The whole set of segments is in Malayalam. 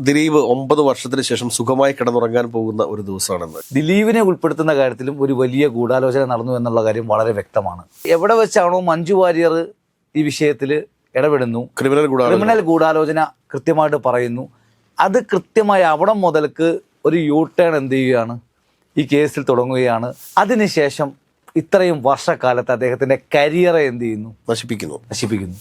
ദിലീപ് 9 വർഷത്തിന് ശേഷം സുഖമായി കിടന്നുറങ്ങാൻ പോകുന്ന ഒരു ദിവസമാണെന്ന്. ദിലീപിനെ ഉൾപ്പെടുത്തുന്ന കാര്യത്തിലും ഒരു വലിയ ഗൂഢാലോചന നടന്നു എന്നുള്ള കാര്യം വളരെ വ്യക്തമാണ്. എവിടെ വെച്ചാണോ മഞ്ജു വാര്യർ ഈ വിഷയത്തിൽ ഇടപെടുന്നു, ക്രിമിനൽ ഗൂഢാലോചന കൃത്യമായിട്ട് പറയുന്നു, അത് കൃത്യമായി അവിടെ മുതൽക്ക് ഒരു യൂ ടേൺ എന്ത് ചെയ്യുകയാണ്, ഈ കേസിൽ തുടങ്ങുകയാണ്. അതിനുശേഷം ഇത്രയും വർഷക്കാലത്ത് അദ്ദേഹത്തിന്റെ കരിയറെ എന്ത് ചെയ്യുന്നു, നശിപ്പിക്കുന്നു.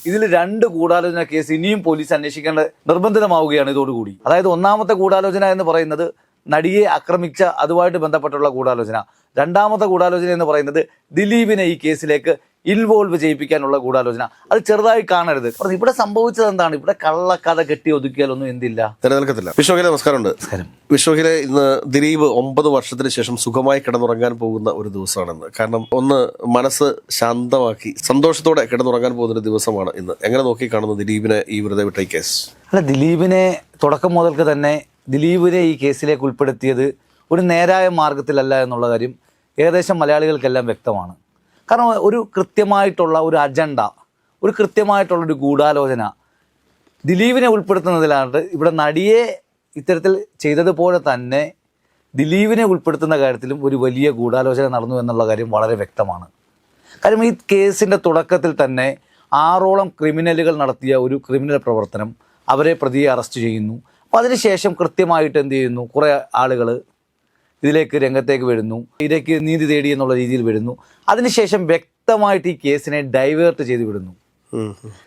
ഇതിൽ 2 ഗൂഢാലോചന കേസ് ഇനിയും പോലീസ് അന്വേഷിക്കേണ്ട നിർബന്ധിതമാവുകയാണ് ഇതോടുകൂടി. അതായത് ഒന്നാമത്തെ ഗൂഢാലോചന എന്ന് പറയുന്നത് നടിയെ ആക്രമിച്ച അതുമായിട്ട് ബന്ധപ്പെട്ടുള്ള ഗൂഢാലോചന. രണ്ടാമത്തെ ഗൂഢാലോചന എന്ന് പറയുന്നത് ദിലീപിനെ ഈ കേസിലേക്ക് ഇൻവോൾവ് ചെയ്യിപ്പിക്കാനുള്ള ഗൂഢാലോചന. അത് ചെറുതായി കാണരുത്. ഇവിടെ സംഭവിച്ചത് എന്താണ്? ഇവിടെ കള്ളക്കഥ കെട്ടി ഒതുക്കിയാലൊന്നും എന്തില്ല, നിലനിൽക്കത്തില്ല. വിശ്വഹിലെ നമസ്കാരമുണ്ട്. വിശ്വഹിലെ ഇന്ന് ദിലീപ് 9 വർഷത്തിന് ശേഷം സുഖമായി കിടന്നുറങ്ങാൻ പോകുന്ന ഒരു ദിവസമാണെന്ന്. കാരണം ഒന്ന് മനസ്സ് ശാന്തമാക്കി സന്തോഷത്തോടെ കിടന്നുറങ്ങാൻ പോകുന്ന ഒരു ദിവസമാണ് ഇന്ന്. എങ്ങനെ നോക്കി കാണുന്നു ദിലീപിനെ ഈ വെറുതെ വിട്ട ഈ കേസ്? അല്ല, ദിലീപിനെ തുടക്കം മുതൽക്ക് തന്നെ ദിലീപിനെ ഈ കേസിലേക്ക് ഉൾപ്പെടുത്തിയത് ഒരു നേരായ മാർഗത്തിലല്ല എന്നുള്ള കാര്യം ഏകദേശം മലയാളികൾക്കെല്ലാം വ്യക്തമാണ്. കാരണം ഒരു കൃത്യമായിട്ടുള്ള ഒരു അജണ്ട, ഒരു കൃത്യമായിട്ടുള്ളൊരു ഗൂഢാലോചന ദിലീപിനെ ഉൾപ്പെടുത്തുന്നതിലാണ്. ഇവിടെ നടിയെ ഇത്തരത്തിൽ ചെയ്തതുപോലെ തന്നെ ദിലീപിനെ ഉൾപ്പെടുത്തുന്ന കാര്യത്തിലും ഒരു വലിയ ഗൂഢാലോചന നടന്നു എന്നുള്ള കാര്യം വളരെ വ്യക്തമാണ്. കാര്യം ഈ കേസിൻ്റെ തുടക്കത്തിൽ തന്നെ 6ഓളം ക്രിമിനലുകൾ നടത്തിയ ഒരു ക്രിമിനൽ പ്രവർത്തനം, അവരെ പ്രതിയെ അറസ്റ്റ് ചെയ്യുന്നു. അപ്പോൾ അതിനുശേഷം കൃത്യമായിട്ട് എന്ത് ചെയ്യുന്നു, കുറേ ആളുകൾ ഇതിലേക്ക് രംഗത്തേക്ക് വരുന്നു, ഇതിലേക്ക് നീതി തേടി എന്നുള്ള രീതിയിൽ വരുന്നു. അതിനുശേഷം വ്യക്തമായിട്ട് ഈ കേസിനെ ഡൈവേർട്ട് ചെയ്ത് വിടുന്നു.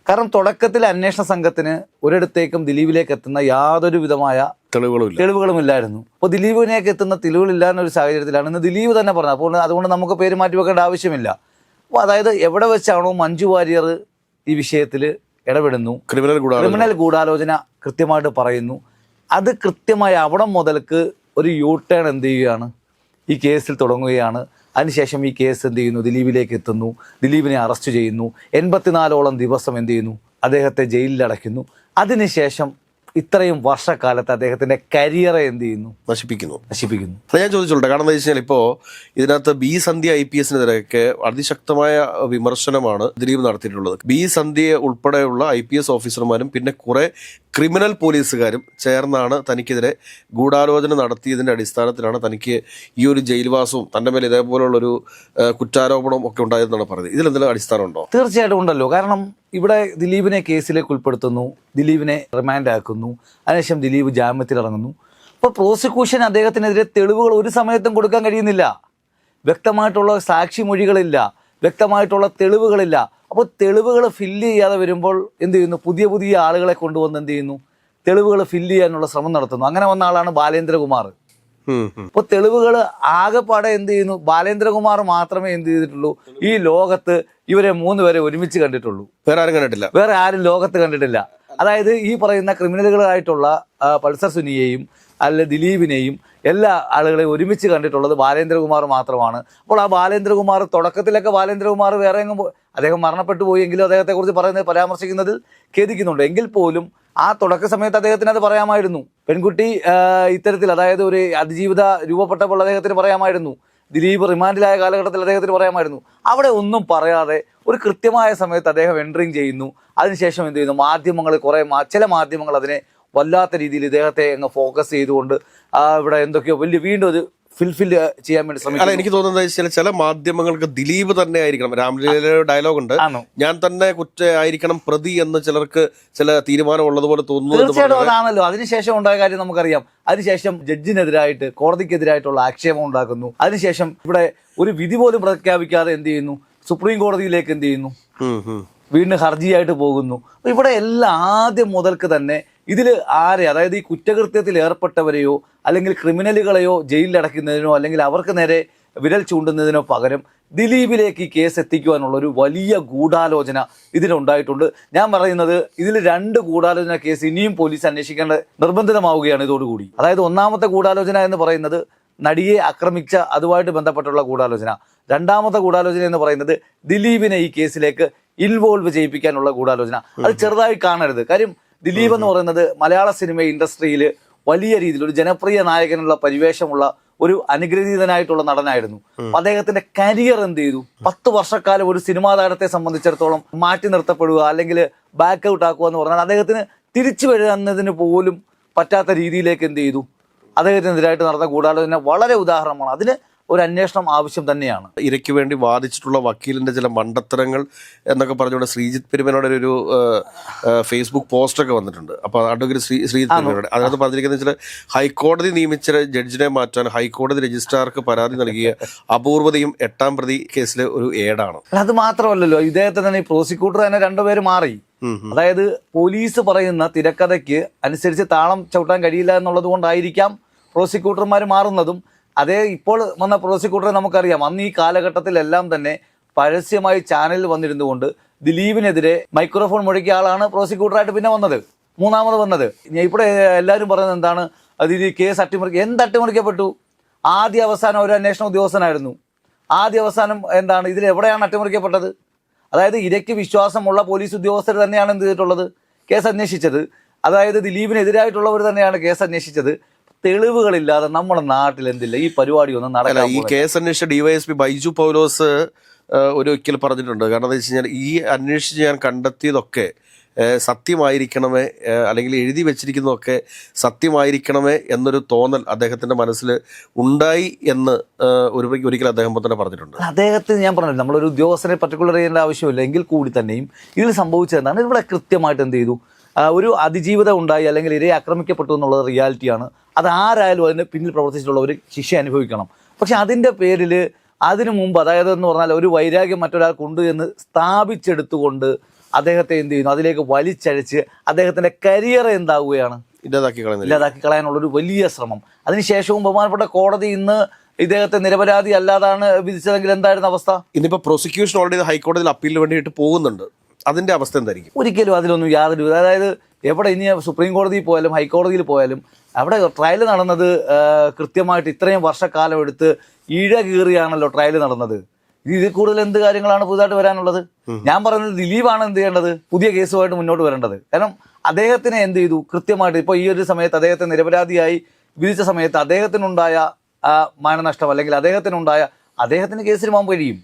കാരണം തുടക്കത്തിൽ അന്വേഷണ സംഘത്തിന് ഒരിടത്തേക്കും ദിലീപിലേക്ക് എത്തുന്ന യാതൊരു വിധമായ തെളിവുകളും ഇല്ലായിരുന്നു. അപ്പോൾ ദിലീപിനേക്ക് എത്തുന്ന തെളിവുകളില്ല എന്നൊരു സാഹചര്യത്തിലാണ് ഇന്ന് ദിലീപ് തന്നെ പറഞ്ഞത്. അപ്പോൾ അതുകൊണ്ട് നമുക്ക് പേര് മാറ്റി വെക്കേണ്ട ആവശ്യമില്ല. അപ്പോൾ അതായത് എവിടെ വെച്ചാണോ മഞ്ജു വാര്യർ ഈ വിഷയത്തിൽ ഇടപെടുന്നു, ക്രിമിനൽ ഗൂഢാലോചന കൃത്യമായിട്ട് പറയുന്നു, അത് കൃത്യമായി അവിടെ മുതൽക്ക് ഒരു യൂ ടേൺ എന്ത് ചെയ്യുകയാണ്, ഈ കേസിൽ തുടങ്ങുകയാണ്. അതിനുശേഷം ഈ കേസ് എന്ത് ചെയ്യുന്നു, ദിലീപിലേക്ക് എത്തുന്നു, ദിലീപിനെ അറസ്റ്റ് ചെയ്യുന്നു, 84ഓളം ദിവസം എന്ത് ചെയ്യുന്നു, അദ്ദേഹത്തെ ജയിലിൽ അടയ്ക്കുന്നു. അതിനുശേഷം ഇത്രയും വർഷക്കാലത്ത് അദ്ദേഹത്തിന്റെ കരിയറെ എന്ത് ചെയ്യുന്നു, നശിപ്പിക്കുന്നു. അത് ഞാൻ ചോദിച്ചോട്ടെ. കാരണം എന്താ വെച്ചാൽ ഇപ്പോൾ ഇതിനകത്ത് ബി സന്ധ്യ IPSനെതിരെയൊക്കെ അതിശക്തമായ വിമർശനമാണ് ദിലീപ് നടത്തിയിട്ടുള്ളത്. ബി സന്ധ്യയെ ഉൾപ്പെടെയുള്ള IPS ഓഫീസർമാരും പിന്നെ കുറെ ക്രിമിനൽ പോലീസുകാരും ചേർന്നാണ് തനിക്കെതിരെ ഗൂഢാലോചന നടത്തിയതിന്റെ അടിസ്ഥാനത്തിലാണ് തനിക്ക് ഈ ഒരു ജയിൽവാസവും തന്റെ മേലെ ഇതേപോലുള്ളൊരു കുറ്റാരോപണവും ഒക്കെ ഉണ്ടായതെന്നാണ് പറയുന്നത്. ഇതിലെന്തെങ്കിലും അടിസ്ഥാനമുണ്ടോ? തീർച്ചയായിട്ടും ഉണ്ടല്ലോ. കാരണം ഇവിടെ ദിലീപിനെ കേസിലേക്ക് ഉൾപ്പെടുത്തുന്നു, ദിലീപിനെ റിമാൻഡ് ആക്കുന്നു, അതിനുശേഷം ദിലീപ് ജാമ്യത്തിലിറങ്ങുന്നു. അപ്പോൾ പ്രോസിക്യൂഷൻ അദ്ദേഹത്തിനെതിരെ തെളിവുകൾ ഒരു സമയത്തും കൊടുക്കാൻ കഴിയുന്നില്ല. വ്യക്തമായിട്ടുള്ള സാക്ഷിമൊഴികളില്ല, വ്യക്തമായിട്ടുള്ള തെളിവുകളില്ല. അപ്പോൾ തെളിവുകൾ ഫില്ല് ചെയ്യാതെ വരുമ്പോൾ എന്ത് ചെയ്യുന്നു, പുതിയ ആളുകളെ കൊണ്ടുവന്ന് എന്ത് ചെയ്യുന്നു, തെളിവുകൾ ഫില്ല് ചെയ്യാനുള്ള ശ്രമം നടത്തുന്നു. അങ്ങനെ വന്ന ആളാണ് ബാലേന്ദ്രകുമാർ. അപ്പോൾ തെളിവുകൾ ആകെപ്പാടെ എന്ത് ചെയ്യുന്നു, ബാലേന്ദ്രകുമാർ മാത്രമേ എന്ത് ചെയ്തിട്ടുള്ളൂ, ഈ ലോകത്ത് ഇവരെ 3 പേരെ ഒരുമിച്ച് കണ്ടിട്ടുള്ളൂ. വേറെ ആരും ലോകത്ത് കണ്ടിട്ടില്ല. അതായത് ഈ പറയുന്ന ക്രിമിനലുകളായിട്ടുള്ള പൾസർ സുനിയെയും അല്ലെ ദിലീപിനെയും എല്ലാ ആളുകളെയും ഒരുമിച്ച് കണ്ടിട്ടുള്ളത് ബാലേന്ദ്രകുമാർ മാത്രമാണ്. അപ്പോൾ ആ ബാലേന്ദ്രകുമാർ തുടക്കത്തിലൊക്കെ ബാലേന്ദ്രകുമാർ വേറെ എങ്ങും അദ്ദേഹം മരണപ്പെട്ടു പോയെങ്കിലും അദ്ദേഹത്തെക്കുറിച്ച് പരാമർശിക്കുന്നതിൽ ഖേദിക്കുന്നുണ്ട്. എങ്കിൽ പോലും ആ തുടക്ക സമയത്ത് അദ്ദേഹത്തിന് അത് പറയാമായിരുന്നു. പെൺകുട്ടി ഇത്തരത്തിൽ അതായത് ഒരു അതിജീവിത രൂപപ്പെട്ടപ്പോൾ അദ്ദേഹത്തിന് പറയാമായിരുന്നു. ദിലീപ് റിമാൻഡിലായ കാലഘട്ടത്തിൽ അദ്ദേഹത്തിന് പറയാമായിരുന്നു. അവിടെ ഒന്നും പറയാതെ ഒരു കൃത്യമായ സമയത്ത് അദ്ദേഹം എൻട്രിങ് ചെയ്യുന്നു. അതിനുശേഷം എന്ത് ചെയ്യുന്നു, മാധ്യമങ്ങൾ ചില മാധ്യമങ്ങൾ അതിനെ വല്ലാത്ത രീതിയിൽ ഇദ്ദേഹത്തെ അങ്ങ് ഫോക്കസ് ചെയ്തുകൊണ്ട് ഇവിടെ എന്തൊക്കെയോ വീണ്ടും അത് ഫിൽഫിൽ ചെയ്യാൻ വേണ്ടി ശ്രമിക്കും. എനിക്ക് തോന്നുന്നത് ചില മാധ്യമങ്ങൾക്ക് ദിലീപ് തന്നെ ആയിരിക്കണം, രാംലീലയുടെ ഡയലോഗ് ഉണ്ട്, ഞാൻ തന്നെ ആയിരിക്കണം പ്രതി എന്ന് ചിലർക്ക് ചില തീരുമാനം ഉള്ളതുപോലെ തോന്നുന്നു. തീർച്ചയായിട്ടും അതാണല്ലോ. അതിനുശേഷം ഉണ്ടായ കാര്യം നമുക്കറിയാം. അതിനുശേഷം ജഡ്ജിനെതിരായിട്ട് കോടതിക്കെതിരായിട്ടുള്ള ആക്ഷേപം ഉണ്ടാക്കുന്നു. അതിനുശേഷം ഇവിടെ ഒരു വിധി പോലും പ്രഖ്യാപിക്കാതെ എന്ത് ചെയ്യുന്നു, സുപ്രീം കോടതിയിലേക്ക് എന്ത് ചെയ്യുന്നു, വീണ്ടും ഹർജിയായിട്ട് പോകുന്നു. ഇവിടെ എല്ലാം ആദ്യം മുതൽക്ക് തന്നെ ഇതിൽ അതായത് ഈ കുറ്റകൃത്യത്തിൽ ഏർപ്പെട്ടവരെയോ അല്ലെങ്കിൽ ക്രിമിനലുകളെയോ ജയിലിലടയ്ക്കുന്നതിനോ അല്ലെങ്കിൽ അവർക്ക് നേരെ വിരൽ ചൂണ്ടുന്നതിനോ പകരം ദിലീപിലേക്ക് ഈ കേസ് എത്തിക്കുവാനുള്ള ഒരു വലിയ ഗൂഢാലോചന ഇതിലുണ്ടായിട്ടുണ്ട്. ഞാൻ പറയുന്നത് ഇതിൽ 2 ഗൂഢാലോചന കേസ് ഇനിയും പോലീസ് അന്വേഷിക്കേണ്ട നിർബന്ധിതമാവുകയാണ് ഇതോടുകൂടി. അതായത് ഒന്നാമത്തെ ഗൂഢാലോചന എന്ന് പറയുന്നത് നടിയെ ആക്രമിച്ച അതുമായിട്ട് ബന്ധപ്പെട്ടുള്ള ഗൂഢാലോചന. രണ്ടാമത്തെ ഗൂഢാലോചന എന്ന് പറയുന്നത് ദിലീപിനെ ഈ കേസിലേക്ക് ഇൻവോൾവ് ചെയ്യിപ്പിക്കാനുള്ള ഗൂഢാലോചന. അത് ചെറുതായി കാണരുത്. കാര്യം ദിലീപ് എന്ന് പറയുന്നത് മലയാള സിനിമ ഇൻഡസ്ട്രിയിൽ വലിയ രീതിയിൽ ഒരു ജനപ്രിയ നായകനുള്ള പരിവേഷമുള്ള ഒരു അനുഗ്രഹീതനായിട്ടുള്ള നടനായിരുന്നു. അദ്ദേഹത്തിന്റെ കരിയർ എന്ത് ചെയ്തു, 10 വർഷക്കാലം ഒരു സിനിമാ താരത്തെ സംബന്ധിച്ചിടത്തോളം മാറ്റി നിർത്തപ്പെടുക അല്ലെങ്കിൽ ബാക്ക് ഔട്ട് ആക്കുക എന്ന് പറഞ്ഞാൽ അദ്ദേഹത്തിന് തിരിച്ചു വരുന്നതിന് പോലും പറ്റാത്ത രീതിയിലേക്ക് എന്ത് ചെയ്തു അദ്ദേഹത്തിനെതിരായിട്ട് നടന്ന ഗൂഢാലോചന വളരെ ഉദാഹരണമാണ്. അതിന് ഒരു അന്വേഷണം ആവശ്യം തന്നെയാണ്. ഇരയ്ക്ക് വേണ്ടി വാദിച്ചിട്ടുള്ള വക്കീലിന്റെ ചില മണ്ടത്തരങ്ങൾ എന്നൊക്കെ പറഞ്ഞുകൊണ്ട് ശ്രീജിത്ത് പെരുമനോട് ഒരു ഫേസ്ബുക്ക് പോസ്റ്റൊക്കെ വന്നിട്ടുണ്ട്. അപ്പോൾ അഡ്വക്കേറ്റ് ശ്രീജിത്ത് പെരുമനോട് അതിനകത്ത് പറഞ്ഞിരിക്കുന്നത് വെച്ചാൽ ഹൈക്കോടതി നിയമിച്ച ജഡ്ജിനെ മാറ്റാൻ ഹൈക്കോടതി രജിസ്ട്രാർക്ക് പരാതി നൽകിയ അപൂർവതയും 8ാം പ്രതി കേസിലെ ഒരു ഏടാണ്. അത് മാത്രമല്ലല്ലോ, ഇദ്ദേഹത്തെ തന്നെ പ്രോസിക്യൂട്ടർ തന്നെ രണ്ടുപേര് മാറി. അതായത് പോലീസ് പറയുന്ന തിരക്കഥയ്ക്ക് അനുസരിച്ച് താളം ചവിട്ടാൻ കഴിയില്ല എന്നുള്ളത് കൊണ്ടായിരിക്കാം പ്രോസിക്യൂട്ടർമാർ മാറുന്നതും. അതേ ഇപ്പോൾ വന്ന പ്രോസിക്യൂട്ടറെ നമുക്കറിയാം, അന്ന് ഈ കാലഘട്ടത്തിലെല്ലാം തന്നെ പരസ്യമായി ചാനലിൽ വന്നിരുന്നുകൊണ്ട് ദിലീപിനെതിരെ മൈക്രോഫോൺ മുഴക്കിയ ആളാണ് പ്രോസിക്യൂട്ടറായിട്ട് പിന്നെ വന്നത്, മൂന്നാമത് വന്നത്. ഇവിടെ എല്ലാവരും പറയുന്നത് എന്താണ്, അതിൽ കേസ് അട്ടിമറിക്കുക. എന്ത് അട്ടിമറിക്കപ്പെട്ടു? ആദ്യ അവസാനം ഒരു അന്വേഷണ ഉദ്യോഗസ്ഥനായിരുന്നു. ആദ്യ അവസാനം എന്താണ്, ഇതിൽ എവിടെയാണ് അട്ടിമറിക്കപ്പെട്ടത്? അതായത് ഇരയ്ക്ക് വിശ്വാസമുള്ള പോലീസ് ഉദ്യോഗസ്ഥർ തന്നെയാണ് എന്ത് ചെയ്തിട്ടുള്ളത്, കേസ് അന്വേഷിച്ചത്. അതായത് ദിലീപിനെതിരായിട്ടുള്ളവർ തന്നെയാണ് കേസ് അന്വേഷിച്ചത്. തെളിവുകളില്ലാതെ നമ്മുടെ നാട്ടിൽ എന്തില്ല ഈ പരിപാടി ഒന്നും നടക്കില്ല. ഈ കേസ് അന്വേഷിച്ച ഡിവൈഎസ്പി ബൈജു പൗലോസ് ഒരിക്കൽ പറഞ്ഞിട്ടുണ്ട്. കാരണം എന്താ വെച്ച് കഴിഞ്ഞാൽ ഈ അന്വേഷിച്ച് ഞാൻ കണ്ടെത്തിയതൊക്കെ സത്യമായിരിക്കണമേ, അല്ലെങ്കിൽ എഴുതി വെച്ചിരിക്കുന്നതൊക്കെ സത്യമായിരിക്കണമേ എന്നൊരു തോന്നൽ അദ്ദേഹത്തിന്റെ മനസ്സിൽ ഉണ്ടായി എന്ന് ഒരിക്കൽ അദ്ദേഹം തന്നെ പറഞ്ഞിട്ടുണ്ട്. അദ്ദേഹത്തിന് ഞാൻ പറഞ്ഞില്ല, നമ്മളൊരു ഉദ്യോഗസ്ഥനെ പർട്ടിക്കുലർ ചെയ്യേണ്ട ആവശ്യമില്ല. എങ്കിൽ കൂടി തന്നെയും ഇതിൽ സംഭവിച്ചത് എന്താണ്, ഇവിടെ കൃത്യമായിട്ട് എന്ത് ചെയ്തു, ഒരു അതിജീവിതം ഉണ്ടായി അല്ലെങ്കിൽ ഇരയെ ആക്രമിക്കപ്പെട്ടു എന്നുള്ളത് റിയാലിറ്റിയാണ്. അത് ആരായാലും അതിന് പിന്നിൽ പ്രവർത്തിച്ചിട്ടുള്ളവർ ശിക്ഷ അനുഭവിക്കണം. പക്ഷെ അതിൻ്റെ പേരിൽ അതിനു മുമ്പ്, അതായത് എന്ന് പറഞ്ഞാൽ ഒരു വൈരാഗ്യം മറ്റൊരാൾക്കുണ്ട് എന്ന് സ്ഥാപിച്ചെടുത്തുകൊണ്ട് അദ്ദേഹത്തെ എന്ത് ചെയ്യുന്നു, അതിലേക്ക് വലിച്ചഴിച്ച് അദ്ദേഹത്തിൻ്റെ കരിയർ എന്താവുകയാണ്, ഇല്ലാതാക്കി കളയാനുള്ളൊരു വലിയ ശ്രമം. അതിനുശേഷവും ബഹുമാനപ്പെട്ട കോടതി ഇന്ന് ഇദ്ദേഹത്തെ നിരപരാധി അല്ലാതാണ് വിധിച്ചതെങ്കിൽ എന്തായിരുന്നു അവസ്ഥ? ഇന്നിപ്പോൾ പ്രോസിക്യൂഷൻ ഓൾറെഡി ഹൈക്കോടതിയിൽ അപ്പീലിന് വേണ്ടിയിട്ട് പോകുന്നുണ്ട്. അതിന്റെ അവസ്ഥ എന്തായിരിക്കും? ഒരിക്കലും അതിലൊന്നും യാതൊരു, അതായത് എവിടെ ഇനി സുപ്രീം കോടതിയിൽ പോയാലും ഹൈക്കോടതിയിൽ പോയാലും അവിടെ ട്രയൽ നടന്നത് കൃത്യമായിട്ട് ഇത്രയും വർഷക്കാലം എടുത്ത് ഇഴ കീറിയാണല്ലോ ട്രയൽ നടന്നത്. ഇതിൽ കൂടുതൽ എന്ത് കാര്യങ്ങളാണ് പുതുതായിട്ട് വരാനുള്ളത്? ഞാൻ പറയുന്നത് ദിലീപാണ് എന്ത് ചെയ്യേണ്ടത്, പുതിയ കേസുമായിട്ട് മുന്നോട്ട് വരേണ്ടത്. കാരണം അദ്ദേഹത്തിനെ എന്ത് ചെയ്തു കൃത്യമായിട്ട്, ഇപ്പോൾ ഈ ഒരു സമയത്ത് അദ്ദേഹത്തെ നിരപരാധിയായി വിധിച്ച സമയത്ത് അദ്ദേഹത്തിനുണ്ടായ മാനനഷ്ടം അല്ലെങ്കിൽ അദ്ദേഹത്തിന് കേസിന് പോകാൻ കഴിയും.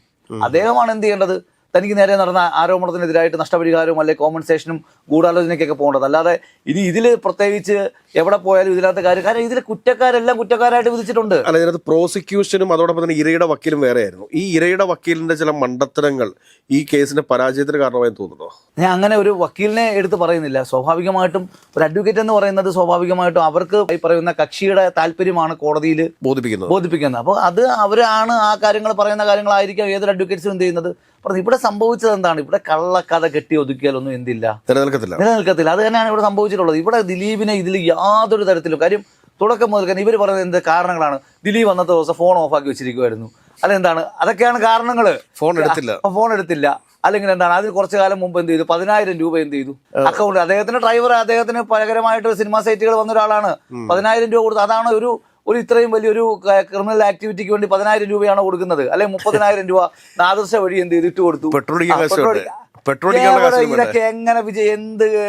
അദ്ദേഹമാണ് എന്ത് ചെയ്യേണ്ടത്, തനിക്ക് നേരെ നടന്ന ആരോപണത്തിനെതിരായിട്ട് നഷ്ടപരിഹാരവും അല്ലെങ്കിൽ കോമ്പൻസേഷനും ഗൂഢാലോചനയ്ക്കൊക്കെ പോകേണ്ടത്. അല്ലാതെ ഇനി ഇതിൽ പ്രത്യേകിച്ച് എവിടെ പോയാലും ഇതിനകത്ത് കാരണം ഇതിൽ കുറ്റക്കാരെല്ലാം കുറ്റക്കാരായിട്ട് വിധിച്ചിട്ടുണ്ട്. അല്ല, ഇതിനകത്ത് പ്രോസിക്യൂഷനും അതോടൊപ്പം തന്നെ ഇരയുടെ വക്കീലും വേറെയായിരുന്നു. ഈ ഇരയുടെ വക്കീലിന്റെ ചില മണ്ടത്തരങ്ങൾ ഈ കേസിന്റെ പരാജയത്തിന് കാരണമായി തോന്നുന്നു. ഞാൻ അങ്ങനെ ഒരു വക്കീലിനെ എടുത്ത് പറയുന്നില്ല. സ്വാഭാവികമായിട്ടും ഒരു അഡ്വക്കേറ്റ് എന്ന് പറയുന്നത് സ്വാഭാവികമായിട്ടും അവർക്ക് ഈ പറയുന്ന കക്ഷിയുടെ താല്പര്യമാണ് കോടതിയിൽ ബോധിപ്പിക്കുന്നത്. അപ്പോൾ അത് അവരാണ് ആ കാര്യങ്ങൾ പറയുന്ന കാര്യങ്ങളായിരിക്കും ഏതൊരു അഡ്വക്കേറ്റ്സും എന്ത് ചെയ്യുന്നത്. ഇവിടെ സംഭവിച്ചത് എന്താണ്, ഇവിടെ കള്ളക്കഥ കെട്ടി ഒതുക്കിയാലൊന്നും എന്തില്ല, നിലനിൽക്കത്തില്ല. അത് തന്നെയാണ് ഇവിടെ സംഭവിച്ചിട്ടുള്ളത്. ഇവിടെ ദിലീപിനെ ഇതിൽ യാതൊരു തരത്തിലും കാര്യം തുടക്കം മുതൽ ഇവർ പറയുന്നത് എന്ത് കാരണങ്ങളാണ്, ദിലീപ് അന്നത്തെ ദിവസം ഫോൺ ഓഫാക്കി വെച്ചിരിക്കുമായിരുന്നു, അതെന്താണ്, അതൊക്കെയാണ് കാരണങ്ങൾ. ഫോൺ എടുത്തില്ല അല്ലെങ്കിൽ എന്താണ്, അതിന് കുറച്ചു കാലം മുമ്പ് എന്ത് ചെയ്തു, 10,000 രൂപ എന്ത് ചെയ്തു അക്കൗണ്ട്, അദ്ദേഹത്തിന്റെ ഡ്രൈവർ അദ്ദേഹത്തിന് പകരമായിട്ട് സിനിമാ സൈറ്റുകൾ വന്ന ഒരാളാണ്, 10,000 രൂപ കൊടുത്തു. അതാണ് ഒരു ഇത്രയും വലിയൊരു ക്രിമിനൽ ആക്ടിവിറ്റിക്ക് വേണ്ടി 10,000 രൂപയാണ് കൊടുക്കുന്നത്, അല്ലെങ്കിൽ 30,000 രൂപ നാദർശ വഴി എന്ത് ചെയ്തിട്ട് കൊടുത്തു. ഇതൊക്കെ എങ്ങനെ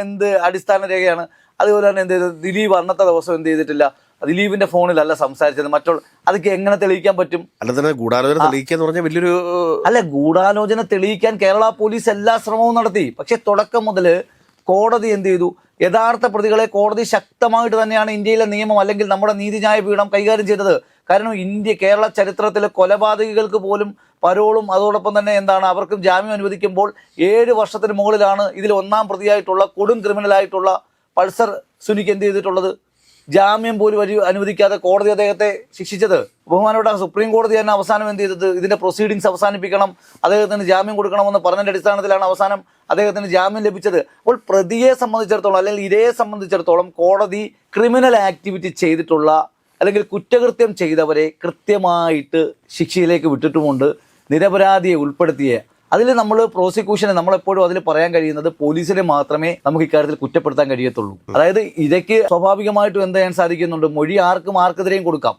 എന്ത് അടിസ്ഥാന രേഖയാണ്? അതുപോലെ തന്നെ എന്ത് ചെയ്തു, ദിലീപ് അന്നത്തെ ദിവസം എന്ത് ചെയ്തിട്ടില്ല, ദിലീപിന്റെ ഫോണിലല്ല സംസാരിച്ചത്, മറ്റുള്ള അതൊക്കെ എങ്ങനെ തെളിയിക്കാൻ പറ്റും? ഗൂഢാലോചന തെളിയിക്കാൻ കേരള പോലീസ് എല്ലാ ശ്രമവും നടത്തി. പക്ഷെ തുടക്കം മുതൽ കോടതി എന്ത് ചെയ്തു, യഥാർത്ഥ പ്രതികളെ കോടതി ശക്തമായിട്ട് തന്നെയാണ് ഇന്ത്യയിലെ നിയമം അല്ലെങ്കിൽ നമ്മുടെ നീതിന്യായ പീഠം കൈകാര്യം ചെയ്തത്. കാരണം കേരള ചരിത്രത്തിലെ കൊലപാതകികൾക്ക് പോലും പരോളും അതോടൊപ്പം തന്നെ എന്താണ് അവർക്കും ജാമ്യം അനുവദിക്കുമ്പോൾ 7 വർഷത്തിന് മുകളിലാണ് ഇതിൽ 1-ാം പ്രതിയായിട്ടുള്ള കൊടും ക്രിമിനലായിട്ടുള്ള പൾസർ സുനിക്ക് എന്ത് ചെയ്തിട്ടുള്ളത്, ജാമ്യം പോലും അനുവദിക്കാതെ കോടതി അദ്ദേഹത്തെ ശിക്ഷിച്ചത്. ബഹുമാനപ്പെട്ട സുപ്രീം കോടതി തന്നെ അവസാനം എന്ത് ചെയ്തത്, ഇതിന്റെ പ്രൊസീഡിങ്സ് അവസാനിപ്പിക്കണം, അദ്ദേഹത്തിന് ജാമ്യം കൊടുക്കണമെന്ന് പറഞ്ഞതിന്റെ അടിസ്ഥാനത്തിലാണ് അവസാനം അദ്ദേഹത്തിന് ജാമ്യം ലഭിച്ചത്. അപ്പോൾ പ്രതിയെ സംബന്ധിച്ചിടത്തോളം അല്ലെങ്കിൽ ഇരയെ സംബന്ധിച്ചിടത്തോളം കോടതി ക്രിമിനൽ ആക്ടിവിറ്റി ചെയ്തിട്ടുള്ള അല്ലെങ്കിൽ കുറ്റകൃത്യം ചെയ്തവരെ കൃത്യമായിട്ട് ശിക്ഷയിലേക്ക് വിട്ടിട്ടുമുണ്ട്, നിരപരാധിയെ ഉൾപ്പെടുത്തിയ. അതിൽ നമ്മൾ പ്രോസിക്യൂഷനെ നമ്മളെപ്പോഴും അതിൽ പറയാൻ കഴിയുന്നത് പോലീസിനെ മാത്രമേ നമുക്ക് ഇക്കാര്യത്തിൽ കുറ്റപ്പെടുത്താൻ കഴിയത്തുള്ളൂ. അതായത് ഇരയ്ക്ക് സ്വാഭാവികമായിട്ടും എന്ത് ചെയ്യാൻ സാധിക്കുന്നുണ്ട്, മൊഴി ആർക്കെതിരെയും കൊടുക്കാം.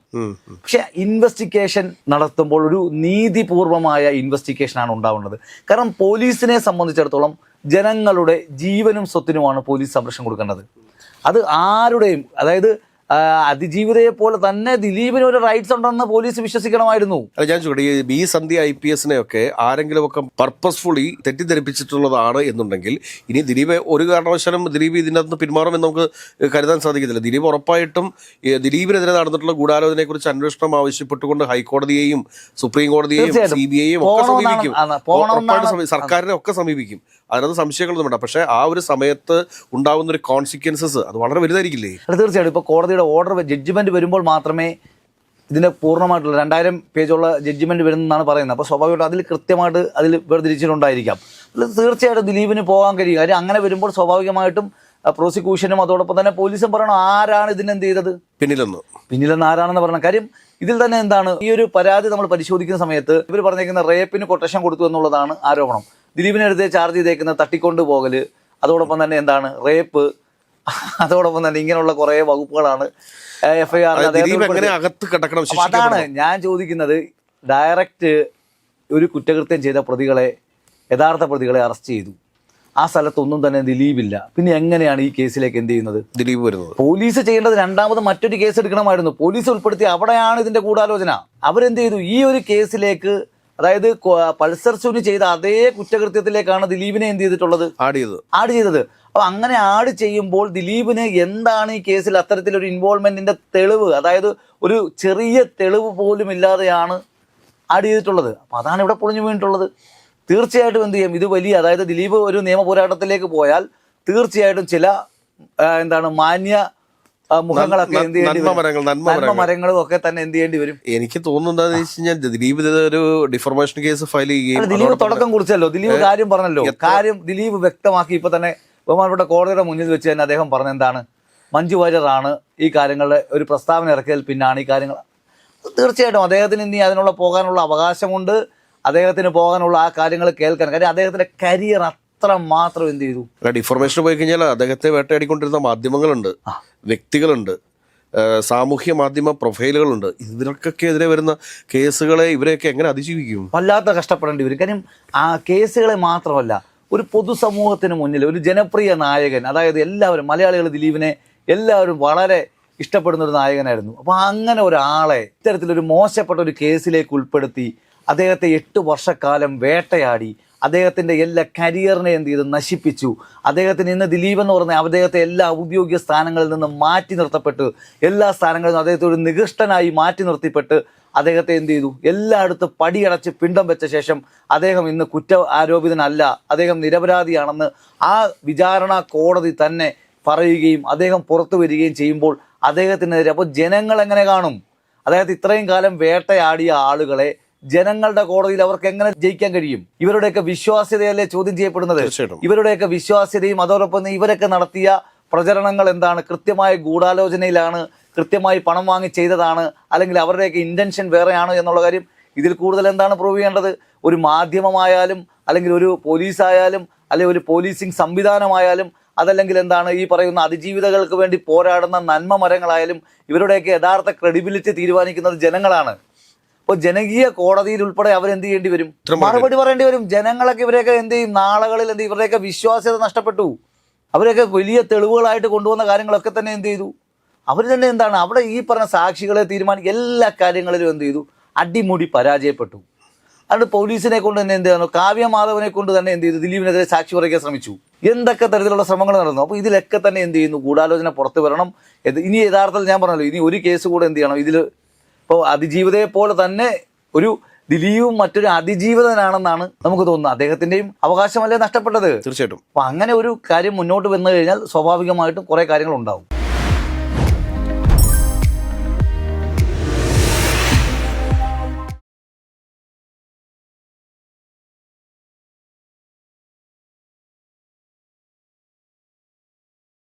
പക്ഷെ ഇൻവെസ്റ്റിഗേഷൻ നടത്തുമ്പോൾ ഒരു നീതിപൂർവമായ ഇൻവെസ്റ്റിഗേഷനാണ് ഉണ്ടാവേണ്ടത്. കാരണം പോലീസിനെ സംബന്ധിച്ചിടത്തോളം ജനങ്ങളുടെ ജീവനും സ്വത്തിനുമാണ് പോലീസ് സംരക്ഷണം കൊടുക്കേണ്ടത്. അത് ആരുടെയും, അതായത് അതിജീവിതയെ പോലെ തന്നെ ദിലീപിന് ഒരു റൈറ്റ്സ് ഉണ്ടെന്ന് പോലീസ് വിശ്വസിക്കണമായിരുന്നു. അല്ല, ഞാൻ ചോദിക്കട്ടെ, ഈ ബി സന്ധ്യ IPS ഒക്കെ ആരെങ്കിലുമൊക്കെ പർപ്പസ്ഫുള്ളി തെറ്റിദ്ധരിപ്പിച്ചിട്ടുള്ളതാണ് എന്നുണ്ടെങ്കിൽ ഇനി ദിലീപ് ഒരു കാരണവശാലും ദിലീപ് ഇതിനകത്ത് പിന്മാറുമെന്ന് നമുക്ക് കരുതാൻ സാധിക്കത്തില്ല. ദിലീപ് ഉറപ്പായിട്ടും ദിലീപിനെതിരെ നടന്നിട്ടുള്ള ഗൂഢാലോചനയെ കുറിച്ച് അന്വേഷണം ആവശ്യപ്പെട്ടുകൊണ്ട് ഹൈക്കോടതിയെയും സുപ്രീം കോടതിയെയും CBI ഒക്കെ സമീപിക്കും, ഉറപ്പായിട്ടും സർക്കാരിനെ ഒക്കെ സമീപിക്കും. അതിനകത്ത് സംശയങ്ങളൊന്നും വേണ്ട. പക്ഷേ ആ ഒരു സമയത്ത് ഉണ്ടാകുന്ന ഒരു കോൺസിക്വൻസസ് അത് വളരെ വലുതായിരിക്കില്ലേ? തീർച്ചയായിട്ടും. ഇപ്പോൾ കോടതിയുടെ ഓർഡർ ജഡ്ജ്മെന്റ് വരുമ്പോൾ മാത്രമേ ഇതിന് പൂർണ്ണമായിട്ടുള്ള 2000 പേജുള്ള ജഡ്ജ്മെന്റ് വരുന്നതെന്നാണ് പറയുന്നത്. അപ്പോൾ സ്വാഭാവികമായിട്ടും അതിൽ കൃത്യമായിട്ട് അതിൽ വേർതിരിച്ചിട്ടുണ്ടായിരിക്കാം. തീർച്ചയായിട്ടും ദിലീപിന് പോകാൻ കഴിയും. കാര്യം അങ്ങനെ വരുമ്പോൾ സ്വാഭാവികമായിട്ടും പ്രോസിക്യൂഷനും അതോടൊപ്പം തന്നെ പോലീസും പറയണം ആരാണ് ഇതിനെന്ത് ചെയ്തത്, പിന്നിലെന്ന് ആരാണെന്ന് പറയണം. കാര്യം ഇതിൽ തന്നെ എന്താണ്, ഈ ഒരു പരാതി നമ്മൾ പരിശോധിക്കുന്ന സമയത്ത് ഇവർ പറഞ്ഞേക്കുന്ന റേപ്പിന് കൊട്ടേഷൻ കൊടുത്തു എന്നുള്ളതാണ് ആരോപണം. ദിലീപിനെടുത്ത് ചാർജ് ചെയ്തേക്കുന്ന തട്ടിക്കൊണ്ടു പോകല്, അതോടൊപ്പം തന്നെ എന്താണ് റേപ്പ്, അതോടൊപ്പം തന്നെ ഇങ്ങനെയുള്ള കുറേ വകുപ്പുകളാണ് FIR. അതാണ് ഞാൻ ചോദിക്കുന്നത്. ഡയറക്റ്റ് ഒരു കുറ്റകൃത്യം ചെയ്ത പ്രതികളെ, യഥാർത്ഥ പ്രതികളെ അറസ്റ്റ് ചെയ്തു. ആ സ്ഥലത്തൊന്നും തന്നെ ദിലീപില്ല. പിന്നെ എങ്ങനെയാണ് ഈ കേസിലേക്ക് എന്ത് ചെയ്യുന്നത്, ദിലീപ് വരുന്നത്? പോലീസ് ചെയ്യേണ്ടത് രണ്ടാമത് മറ്റൊരു കേസ് എടുക്കണമായിരുന്നു. പോലീസ് ഉൾപ്പെടുത്തി അവിടെയാണ് ഇതിന്റെ ഗൂഢാലോചന. അവരെന്ത് ചെയ്തു, ഈ ഒരു കേസിലേക്ക്, അതായത് പൾസർ സുനി ചെയ്ത അതേ കുറ്റകൃത്യത്തിലേക്കാണ് ദിലീപിനെ എന്ത് ചെയ്തിട്ടുള്ളത്, ആഡ് ചെയ്തത്. അപ്പൊ അങ്ങനെ ആഡ് ചെയ്യുമ്പോൾ ദിലീപിന് എന്താണ് ഈ കേസിൽ അത്തരത്തിലൊരു ഇൻവോൾവ്മെന്റിന്റെ തെളിവ്, അതായത് ഒരു ചെറിയ തെളിവ് പോലും ഇല്ലാതെയാണ് ആഡ് ചെയ്തിട്ടുള്ളത്. അപ്പൊ അതാണ് ഇവിടെ പൊളിഞ്ഞു വീണിട്ടുള്ളത്. തീർച്ചയായിട്ടും എന്ത് ചെയ്യും, ഇത് വലിയ, അതായത് ദിലീപ് ഒരു നിയമ പോരാട്ടത്തിലേക്ക് പോയാൽ തീർച്ചയായിട്ടും ചില എന്താണ് മാന്യ മുഖങ്ങളൊക്കെ എന്ത് ചെയ്യേണ്ടി വരും, നന്മ മരങ്ങളും ഒക്കെ തന്നെ എന്ത് ചെയ്യേണ്ടി വരും. എനിക്ക് തോന്നുന്നത് ദിലീപ് ഒരു ഡിഫർമേഷൻ കേസ് ഫയൽ ചെയ്യുകയും, ദിലീപ് തുടക്കം കുറിച്ചല്ലോ, ദിലീപ് കാര്യം പറഞ്ഞല്ലോ, കാര്യം ദിലീപ് വ്യക്തമാക്കി. ഇപ്പൊ തന്നെ ബഹുമാനപ്പെട്ട കോടതിയുടെ മുന്നിൽ വെച്ച് തന്നെ അദ്ദേഹം പറഞ്ഞ എന്താണ്, മഞ്ജു വാര്യറാണ് ഈ കാര്യങ്ങളുടെ ഒരു പ്രസ്താവന ഇറക്കിയതിൽ പിന്നാണ് ഈ കാര്യങ്ങൾ. തീർച്ചയായിട്ടും അദ്ദേഹത്തിന് ഇനി അതിനുള്ള പോകാനുള്ള അവകാശമുണ്ട്, അദ്ദേഹത്തിന് പോകാനുള്ള ആ കാര്യങ്ങൾ കേൾക്കാൻ. കാര്യം അദ്ദേഹത്തിന്റെ കരിയർ അത്ര മാത്രം എന്ത് ചെയ്തു. ഡിഫോർമേഷൻ പോയി കഴിഞ്ഞാൽ അദ്ദേഹത്തെ വേട്ടയാടിക്കൊണ്ടിരുന്ന മാധ്യമങ്ങളുണ്ട്, വ്യക്തികളുണ്ട്, സാമൂഹ്യ മാധ്യമ പ്രൊഫൈലുകളുണ്ട്. ഇതിനൊക്കെ എതിരെ വരുന്ന കേസുകളെ ഇവരെയൊക്കെ എങ്ങനെ അതിജീവിക്കും? വല്ലാത്ത കഷ്ടപ്പെടേണ്ടി വരും. കാര്യം ആ കേസുകളെ മാത്രമല്ല, ഒരു പൊതുസമൂഹത്തിന് മുന്നിൽ ഒരു ജനപ്രിയ നായകൻ, അതായത് എല്ലാവരും മലയാളികൾ ദിലീപിനെ എല്ലാവരും വളരെ ഇഷ്ടപ്പെടുന്ന ഒരു നായകനായിരുന്നു. അപ്പോൾ അങ്ങനെ ഒരാളെ ഇത്തരത്തിലൊരു മോശപ്പെട്ട ഒരു കേസിലേക്ക് ഉൾപ്പെടുത്തി അദ്ദേഹത്തെ 8 വർഷക്കാലം വേട്ടയാടി അദ്ദേഹത്തിൻ്റെ എല്ലാ കരിയറിനെ എന്ത് ചെയ്ത് നശിപ്പിച്ചു. അദ്ദേഹത്തിന് ഇന്ന് ദിലീപ് എന്ന് പറഞ്ഞാൽ അദ്ദേഹത്തെ എല്ലാ ഔദ്യോഗിക സ്ഥാനങ്ങളിൽ നിന്നും മാറ്റി നിർത്തപ്പെട്ട്, എല്ലാ സ്ഥാനങ്ങളിൽ നിന്നും അദ്ദേഹത്തെ ഒരു നികൃഷ്ടനായി മാറ്റി നിർത്തിപ്പെട്ട് അദ്ദേഹത്തെ എന്ത് ചെയ്തു, എല്ലായിടത്തും പടിയടച്ച് പിണ്ടം വെച്ച ശേഷം അദ്ദേഹം ഇന്ന് ആരോപിതനല്ല, അദ്ദേഹം നിരപരാധിയാണെന്ന് ആ വിചാരണ കോടതി തന്നെ പറയുകയും അദ്ദേഹം പുറത്തു വരികയും ചെയ്യുമ്പോൾ അദ്ദേഹത്തിനെതിരെ അപ്പോൾ ജനങ്ങൾ എങ്ങനെ കാണും? അദ്ദേഹത്തെ ഇത്രയും കാലം വേട്ടയാടിയ ആളുകളെ ജനങ്ങളുടെ കോടതിയിൽ അവർക്ക് എങ്ങനെ ജയിക്കാൻ കഴിയും? ഇവരുടെയൊക്കെ വിശ്വാസ്യതയല്ലേ ചോദ്യം ചെയ്യപ്പെടുന്നത്. ഇവരുടെയൊക്കെ വിശ്വാസ്യതയും അതോടൊപ്പം ഇവരൊക്കെ നടത്തിയ പ്രചരണങ്ങൾ എന്താണ്, കൃത്യമായ ഗൂഢാലോചനയിലാണ്, കൃത്യമായി പണം വാങ്ങി ചെയ്തതാണ്, അല്ലെങ്കിൽ അവരുടെയൊക്കെ ഇന്റൻഷൻ വേറെയാണ് എന്നുള്ള കാര്യം ഇതിൽ കൂടുതൽ എന്താണ് പ്രൂവ് ചെയ്യേണ്ടത്? ഒരു മാധ്യമമായാലും, അല്ലെങ്കിൽ ഒരു പോലീസായാലും, അല്ലെങ്കിൽ ഒരു പോലീസിംഗ് സംവിധാനമായാലും, അതല്ലെങ്കിൽ എന്താണ് ഈ പറയുന്ന അതിജീവിതകൾക്ക് വേണ്ടി പോരാടുന്ന നന്മ മരങ്ങളായാലും, ഇവരുടെയൊക്കെ യഥാർത്ഥ ക്രെഡിബിലിറ്റി തീരുമാനിക്കുന്നത് ജനങ്ങളാണ്. അപ്പോൾ ജനകീയ കോടതിയിൽ ഉൾപ്പെടെ അവരെന്ത് ചെയ്യേണ്ടി വരും, മറുപടി പറയേണ്ടി വരും. ജനങ്ങളൊക്കെ ഇവരെയൊക്കെ എന്ത് ചെയ്യും, നാളുകളിൽ എന്ത്, ഇവരുടെയൊക്കെ വിശ്വാസ്യത നഷ്ടപ്പെട്ടു. അവരെയൊക്കെ വലിയ തെളിവുകളായിട്ട് കൊണ്ടുവന്ന കാര്യങ്ങളൊക്കെ തന്നെ എന്ത് ചെയ്തു, അവർ തന്നെ എന്താണ് അവിടെ ഈ പറഞ്ഞ സാക്ഷികളെ തീരുമാനിക്കുക എല്ലാ കാര്യങ്ങളിലും എന്ത് ചെയ്തു, അടിമുടി പരാജയപ്പെട്ടു. അതുകൊണ്ട് പോലീസിനെ കൊണ്ട് തന്നെ എന്ത് ചെയ്യുന്നു, കാവ്യമാധവനെ കൊണ്ട് തന്നെ എന്ത് ചെയ്തു, ദിലീപിനെതിരെ സാക്ഷി പറയാൻ ശ്രമിച്ചു. എന്തൊക്കെ തരത്തിലുള്ള ശ്രമങ്ങൾ നടന്നു. അപ്പോൾ ഇതിലൊക്കെ തന്നെ എന്ത് ചെയ്യുന്നു, ഗൂഢാലോചന പുറത്തു വരണം. ഇനി യഥാർത്ഥത്തിൽ ഞാൻ പറഞ്ഞല്ലോ, ഇനി ഒരു കേസ് കൂടെ എന്ത് ചെയ്യണം ഇതിൽ. ഇപ്പോൾ അതിജീവിതയെ പോലെ തന്നെ ഒരു ദിലീപും മറ്റൊരു അതിജീവിതനാണെന്നാണ് നമുക്ക് തോന്നുന്നത്. അദ്ദേഹത്തിന്റെയും അവകാശമല്ലേ നഷ്ടപ്പെട്ടത്? തീർച്ചയായിട്ടും. അപ്പൊ അങ്ങനെ ഒരു കാര്യം മുന്നോട്ട് വന്നു കഴിഞ്ഞാൽ സ്വാഭാവികമായിട്ടും കുറെ കാര്യങ്ങൾ ഉണ്ടാവും.